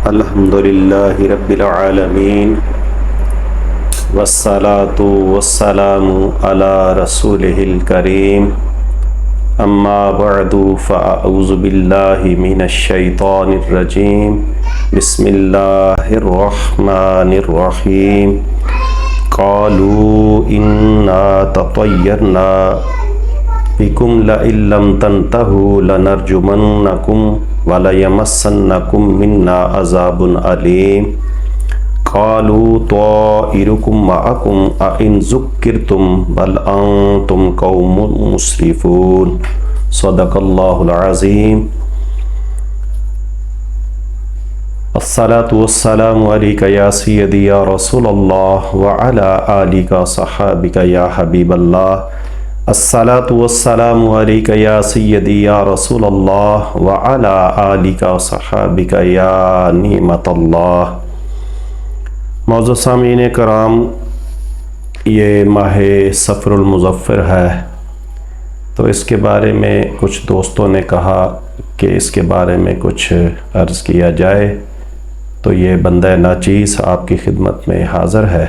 الحمدللہ رب العالمین والصلاة والسلام علی رسولہ الکریم اما بعد فاعوذ باللہ من الشیطان الرجیم بسم اللہ الرحمن الرحیم قالوا انا تطیرنا بکم لئن لم تنتہوا لنرجمنکم وَلَيَمَسَّنَّكُم مِّنَّا عَذَابٌ عَلِيمٌ قَالُوا طَائِرُكُم مَّعَكُمْ أَإِن ذُكِّرْتُم بَلْ أَنتُمْ قَوْمٌ مُّسْرِفُونَ صدق اللہ العظیم۔ الصلاة والسلام علیک یا سیدی یا رسول اللہ وعلی آلک صحابک یا حبیب اللہ۔ الصلاة والسلام علیک یا سیدی یا رسول اللہ وعلی آلک صحابک یا نعمت اللہ۔ معزز سامعین کرام، یہ ماہ صفر المظفر ہے، تو اس کے بارے میں کچھ دوستوں نے کہا کہ اس کے بارے میں کچھ عرض کیا جائے، تو یہ بندہ ناچیز آپ کی خدمت میں حاضر ہے۔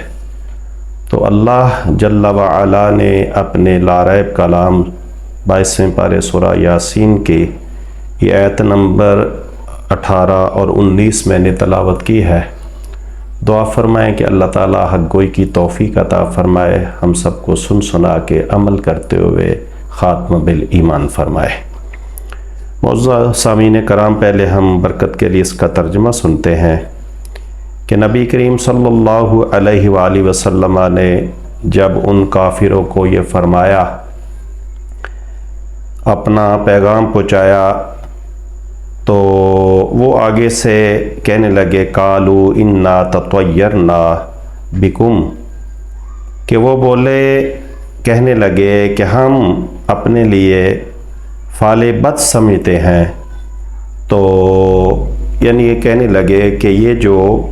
تو اللہ جل وعلا نے اپنے لاریب کلام 22ویں پارے سورہ یاسین کی یہ آیت نمبر 18 اور 19 میں نے تلاوت کی ہے۔ دعا فرمائیں کہ اللہ تعالیٰ حق گوئی کی توفیق عطا فرمائے، ہم سب کو سن سنا کے عمل کرتے ہوئے خاتمہ بالایمان فرمائے۔ معزز سامعین کرام، پہلے ہم برکت کے لیے اس کا ترجمہ سنتے ہیں کہ نبی کریم صلی اللہ علیہ وآلہ وسلم نے جب ان کافروں کو یہ فرمایا، اپنا پیغام پہنچایا، تو وہ آگے سے کہنے لگے قالوا انا تطیرنا بکم، کہ وہ بولے کہنے لگے کہ ہم اپنے لیے فعل بد سمجھتے ہیں۔ تو یعنی یہ کہنے لگے کہ یہ جو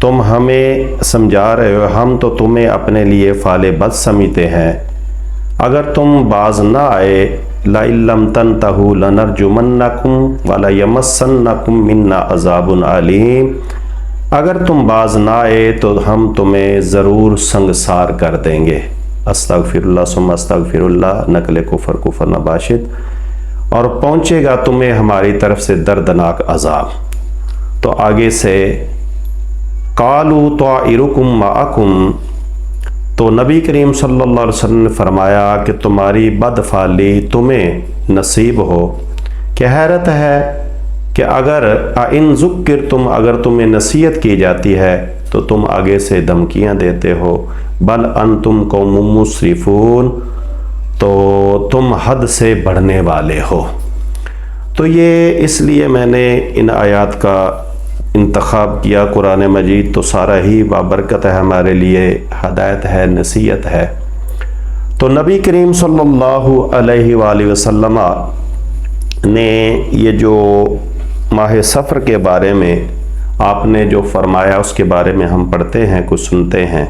تم ہمیں سمجھا رہے ہو، ہم تو تمہیں اپنے لیے فعل بد سمجھتے ہیں، اگر تم باز نہ آئے لئن لم تنتہوا لنرجمنکم وليمسنکم منا عذاب علیم، اگر تم باز نہ آئے تو ہم تمہیں ضرور سنگسار کر دیں گے۔ استغفر اللہ ثم استغفر اللہ، نقل کفر کفر نباشد، اور پہنچے گا تمہیں ہماری طرف سے دردناک عذاب۔ تو آگے سے قالوا طائرکم معکم، تو نبی کریم صلی اللہ علیہ وسلم نے فرمایا کہ تمہاری بدفعلی تمہیں نصیب ہو۔ کہ حیرت ہے کہ اگر ان ذکرتم، اگر تمہیں نصیحت کی جاتی ہے تو تم آگے سے دھمکیاں دیتے ہو، بل انتم قوم مسرفون، تو تم حد سے بڑھنے والے ہو۔ تو یہ اس لیے میں نے ان آیات کا انتخاب کیا۔ قرآن مجید تو سارا ہی بابرکت ہے، ہمارے لیے ہدایت ہے، نصیحت ہے۔ تو نبی کریم صلی اللہ علیہ وآلہ وسلم نے یہ جو ماہ صفر کے بارے میں آپ نے جو فرمایا، اس کے بارے میں ہم پڑھتے ہیں، کچھ سنتے ہیں۔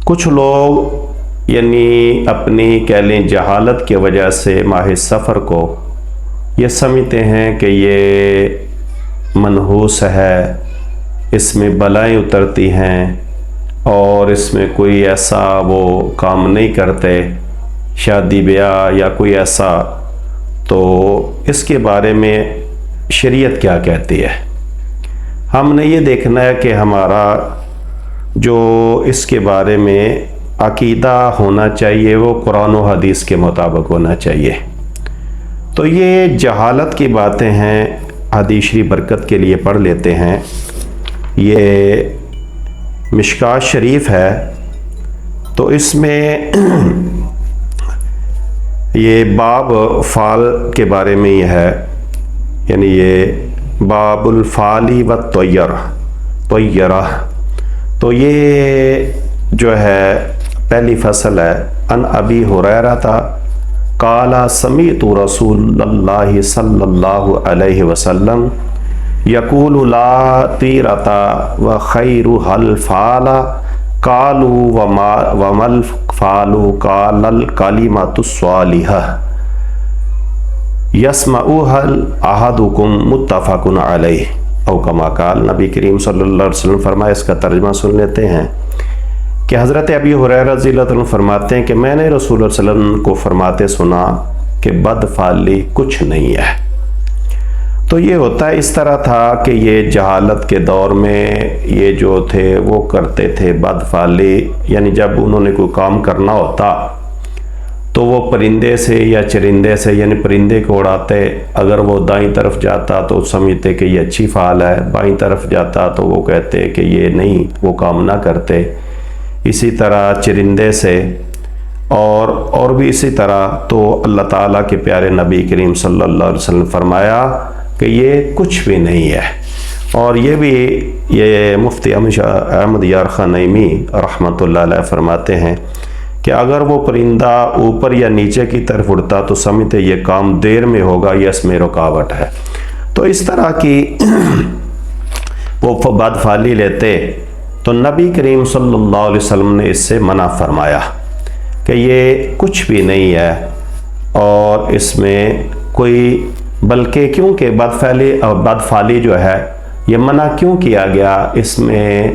کچھ لوگ یعنی اپنی کہہ لیں جہالت کی وجہ سے ماہ صفر کو یہ سمجھتے ہیں کہ یہ منحوس ہے، اس میں بلائیں اترتی ہیں اور اس میں کوئی ایسا وہ کام نہیں کرتے، شادی بیاہ یا کوئی ایسا۔ تو اس کے بارے میں شریعت کیا کہتی ہے؟ ہم نے یہ دیکھنا ہے کہ ہمارا جو اس کے بارے میں عقیدہ ہونا چاہیے وہ قرآن و حدیث کے مطابق ہونا چاہیے۔ تو یہ جہالت کی باتیں ہیں، حدیث شریف برکت کے لیے پڑھ لیتے ہیں۔ یہ مشکات شریف ہے، تو اس میں یہ باب فعل کے بارے میں یہ ہے، یعنی یہ باب الفعلی و طیرہ، تو یہ جو ہے پہلی فصل ہے۔ ان ابی ہریرہ قال سمعت رسول اللہ صلی اللہ علیہ وسلم یقول لا طیرۃ وخیرھا الفعل قالوا وما الفعل قال الکلمۃ الصالحہ یسمعها احدکم متفق علیہ۔ او کما قال، نبی کریم صلی اللہ علیہ وسلم فرمایا۔ اس کا ترجمہ سن لیتے ہیں کہ حضرت ابی ہریرہ رضی اللہ عنہ فرماتے ہیں کہ میں نے رسول اللہ صلی اللہ علیہ وسلم کو فرماتے سنا کہ بدفعلی کچھ نہیں ہے۔ تو یہ ہوتا ہے، اس طرح تھا کہ یہ جہالت کے دور میں یہ جو تھے وہ کرتے تھے بدفعلی، یعنی جب انہوں نے کوئی کام کرنا ہوتا تو وہ پرندے سے یا چرندے سے، یعنی پرندے کو اڑاتے، اگر وہ دائیں طرف جاتا تو سمجھتے کہ یہ اچھی فعال ہے، بائیں طرف جاتا تو وہ کہتے کہ یہ نہیں، وہ کام نہ کرتے۔ اسی طرح چرندے سے اور بھی اسی طرح۔ تو اللہ تعالیٰ کے پیارے نبی کریم صلی اللہ علیہ وسلم فرمایا کہ یہ کچھ بھی نہیں ہے۔ اور یہ بھی یہ مفتی احمد یار خان نعیمی رحمۃ اللہ علیہ فرماتے ہیں کہ اگر وہ پرندہ اوپر یا نیچے کی طرف اڑتا تو سمجھتے یہ کام دیر میں ہوگا یا اس میں رکاوٹ ہے۔ تو اس طرح کی وہ بدفعلی لیتے تو نبی کریم صلی اللہ علیہ وسلم نے اس سے منع فرمایا کہ یہ کچھ بھی نہیں ہے اور اس میں کوئی، بلکہ کیونکہ بدفعلی جو ہے یہ منع کیوں کیا گیا، اس میں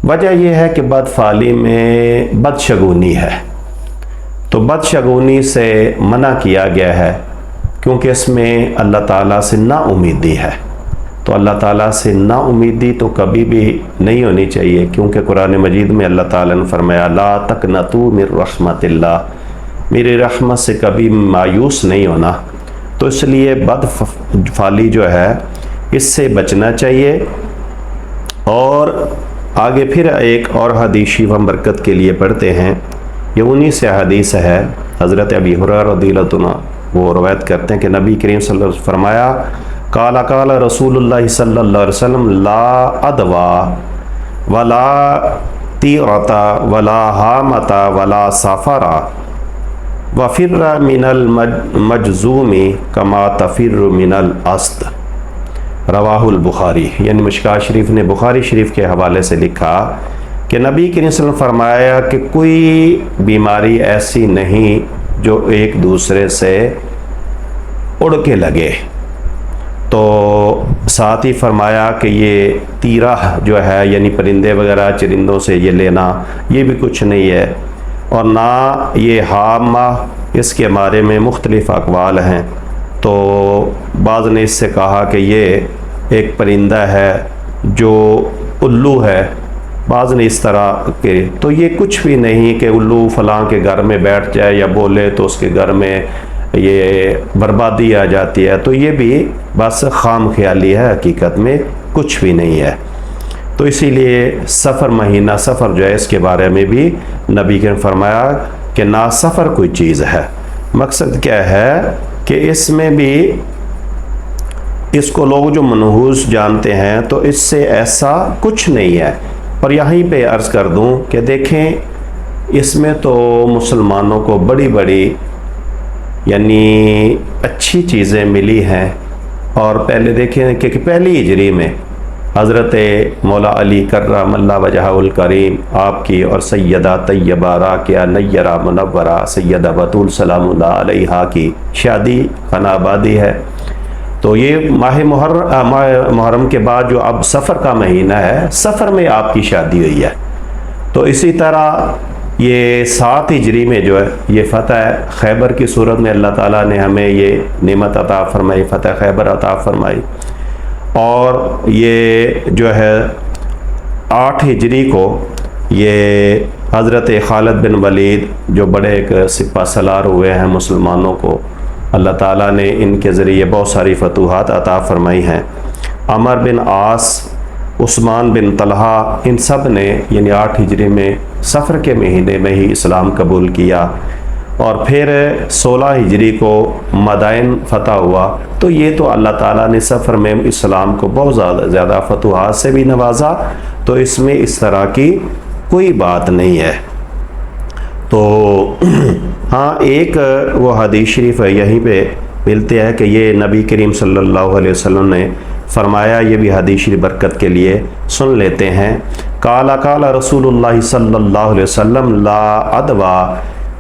وجہ یہ ہے کہ بدفعلی میں بدشگونی ہے، تو بدشگونی سے منع کیا گیا ہے کیونکہ اس میں اللہ تعالیٰ سے نا امیدی ہے۔ تو اللہ تعالیٰ سے نا امیدی تو کبھی بھی نہیں ہونی چاہیے، کیونکہ قرآن مجید میں اللہ تعالیٰ نے فرمایا لا تقنطوا من رحمت اللہ، میری رحمت سے کبھی مایوس نہیں ہونا۔ تو اس لیے بدفعلی جو ہے اس سے بچنا چاہیے۔ اور آگے پھر ایک اور حدیث شریف ہم برکت کے لیے پڑھتے ہیں، یہ انہی سے حدیث ہے، حضرت ابی ہریرہ رضی اللہ عنہ وہ روایت کرتے ہیں کہ نبی کریم صلی اللہ علیہ وسلم فرمایا قال رسول اللہ صلی اللہ علیہ وسلم لا ادوا ولا تیرتا ولا حامتا ولا سافرا وفر من المجزوم کما تفر من الاسد، رواہ البخاری۔ یعنی مشکاہ شریف نے بخاری شریف کے حوالے سے لکھا کہ نبی کریم صلی اللہ علیہ وسلم فرمایا کہ کوئی بیماری ایسی نہیں جو ایک دوسرے سے اڑ کے لگے۔ تو ساتھ ہی فرمایا کہ یہ تیرہ جو ہے یعنی پرندے وغیرہ چرندوں سے یہ لینا یہ بھی کچھ نہیں ہے، اور نہ یہ حامہ، اس کے بارے میں مختلف اقوال ہیں۔ تو بعض نے اس سے کہا کہ یہ ایک پرندہ ہے جو الو ہے، بعض نے اس طرح کے، تو یہ کچھ بھی نہیں کہ الو فلاں کے گھر میں بیٹھ جائے یا بولے تو اس کے گھر میں یہ بربادی آ جاتی ہے، تو یہ بھی بس خام خیالی ہے، حقیقت میں کچھ بھی نہیں ہے۔ تو اسی لیے سفر مہینہ سفر جو ہے اس کے بارے میں بھی نبی نے فرمایا کہ نا سفر کوئی چیز ہے۔ مقصد کیا ہے کہ اس میں بھی اس کو لوگ جو منحوس جانتے ہیں تو اس سے ایسا کچھ نہیں ہے۔ اور یہیں پہ عرض کر دوں کہ دیکھیں اس میں تو مسلمانوں کو بڑی بڑی یعنی اچھی چیزیں ملی ہیں۔ اور پہلے دیکھیں کہ پہلی ہجری میں حضرت مولا علی کرم اللہ وجہہ الکریم آپ کی اور سیدہ طیبہ راقیہ نیرہ منورہ سیدہ بطول سلام اللہ علیہا کی شادی خانہ آبادی ہے۔ تو یہ ماہ محرم کے بعد جو اب سفر کا مہینہ ہے، سفر میں آپ کی شادی ہوئی ہے۔ تو اسی طرح یہ 7 ہجری میں جو ہے یہ فتح خیبر کی صورت میں اللہ تعالیٰ نے ہمیں یہ نعمت عطا فرمائی، فتح خیبر عطا فرمائی۔ اور یہ جو ہے 8 ہجری کو یہ حضرت خالد بن ولید جو بڑے ایک سپہ سالار ہوئے ہیں مسلمانوں کو، اللہ تعالیٰ نے ان کے ذریعے بہت ساری فتوحات عطا فرمائی ہیں۔ عمر بن عاص، عثمان بن طلحہ، ان سب نے یعنی 8 ہجری میں سفر کے مہینے میں ہی اسلام قبول کیا۔ اور پھر 16 ہجری کو مدائن فتح ہوا۔ تو یہ تو اللہ تعالیٰ نے سفر میں اسلام کو بہت زیادہ فتوحات سے بھی نوازا، تو اس میں اس طرح کی کوئی بات نہیں ہے۔ تو ہاں ایک وہ حدیث شریف ہے یہیں پہ ملتے ہیں کہ یہ نبی کریم صلی اللہ علیہ وسلم نے فرمایا، یہ بھی حدیث شریف برکت کے لیے سن لیتے ہیں۔ قال رسول اللہ صلی اللہ علیہ وسلم لا ادوا